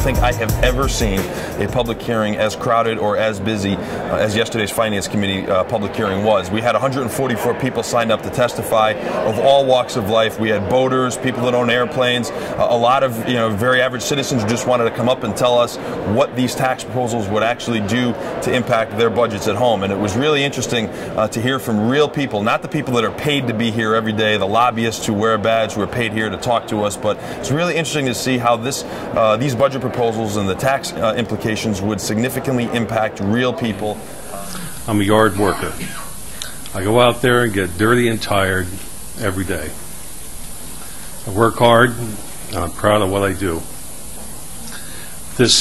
think I have ever seen a public hearing as crowded or as busy as yesterday's Finance Committee public hearing was. We had 144 people signed up to testify of all walks of life. We had boaters, people that own airplanes, a lot of very average citizens who just wanted to come up and tell us what these tax proposals would actually do to impact their budgets at home. And it was really interesting to hear from real people, not the people that are paid to be here every day, the lobbyists who wear a badge who are paid here to talk to us, but it's really interesting to see how these budget proposals and the tax implications would significantly impact real people. I'm a yard worker. I go out there and get dirty and tired every day. I work hard, and I'm proud of what I do. This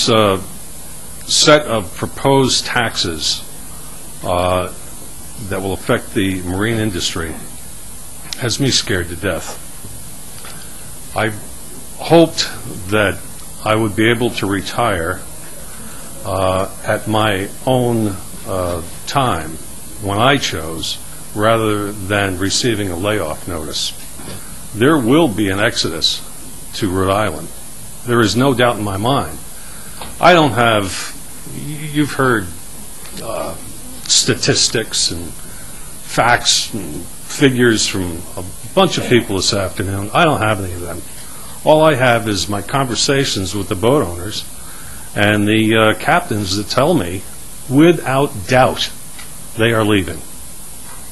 set of proposed taxes that will affect the marine industry has me scared to death. I hoped that I would be able to retire at my own time when I chose, rather than receiving a layoff notice. There will be an exodus to Rhode Island. There is no doubt in my mind. I don't have, you've heard statistics and facts and figures from a bunch of people this afternoon. I don't have any of them. All I have is my conversations with the boat owners and the captains that tell me, without doubt, they are leaving.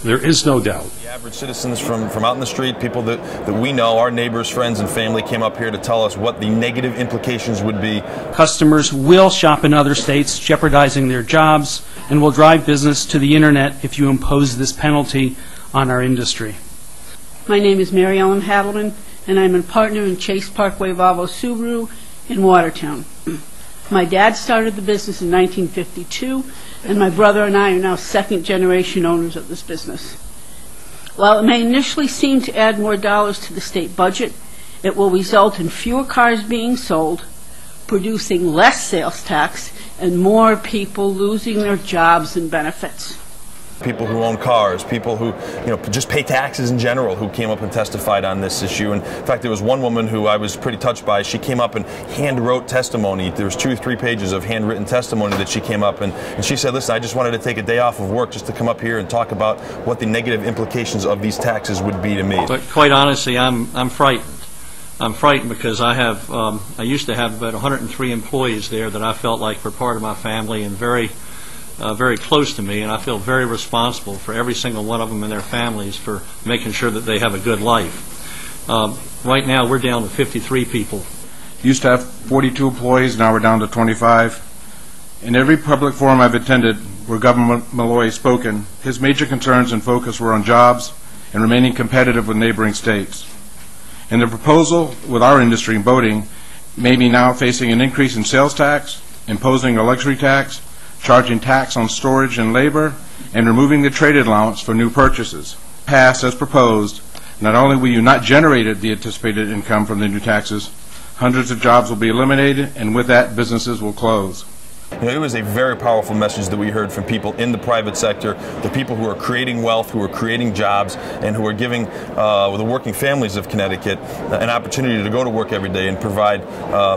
There is no doubt. The average citizens from out in the street, people that we know, our neighbors, friends, and family, came up here to tell us what the negative implications would be. Customers will shop in other states, jeopardizing their jobs, and will drive business to the internet if you impose this penalty on our industry. My name is Mary Ellen HADELMAN, and I'm a partner in Chase Parkway Volvo Subaru in Watertown. My dad started the business in 1952, and my brother and I are now second-generation owners of this business. While it may initially seem to add more dollars to the state budget, it will result in fewer cars being sold, producing less sales tax, and more people losing their jobs and benefits. People who own cars, people who just pay taxes in general, who came up and testified on this issue. And in fact, there was one woman who I was pretty touched by. She came up and hand-wrote testimony. There was 2 or 3 pages of handwritten testimony that she came up and she said, listen, I just wanted to take a day off of work just to come up here and talk about what the negative implications of these taxes would be to me. But quite honestly, I'm frightened. I'm frightened because I used to have about 103 employees there that I felt like were part of my family and very close to me, and I feel very responsible for every single one of them and their families for making sure that they have a good life. Right now, we're down to 53 people. Used to have 42 employees, now we're down to 25. In every public forum I've attended where Governor Malloy has spoken, his major concerns and focus were on jobs and remaining competitive with neighboring states. And the proposal with our industry in boating may be now facing an increase in sales tax, imposing a luxury tax, charging tax on storage and labor, and removing the trade allowance for new purchases. Passed as proposed, not only will you not generate the anticipated income from the new taxes, hundreds of jobs will be eliminated, and with that, businesses will close. It was a very powerful message that we heard from people in the private sector, the people who are creating wealth, who are creating jobs, and who are giving the working families of Connecticut an opportunity to go to work every day and provide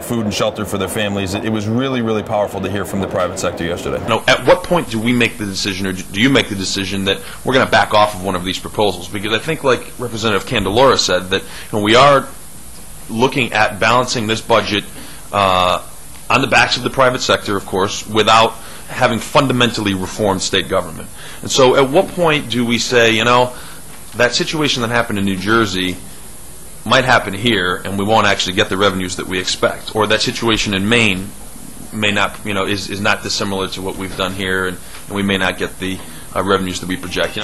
food and shelter for their families. It was really, really powerful to hear from the private sector yesterday. Now, at what point do we make the decision, or do you make the decision that we're going to back off of one of these proposals? Because I think, like Representative Candelora said, that we are looking at balancing this budget on the backs of the private sector, of course, without having fundamentally reformed state government. And so at what point do we say, that situation that happened in New Jersey might happen here and we won't actually get the revenues that we expect, or that situation in Maine may not, is not dissimilar to what we've done here, and we may not get the revenues that we project.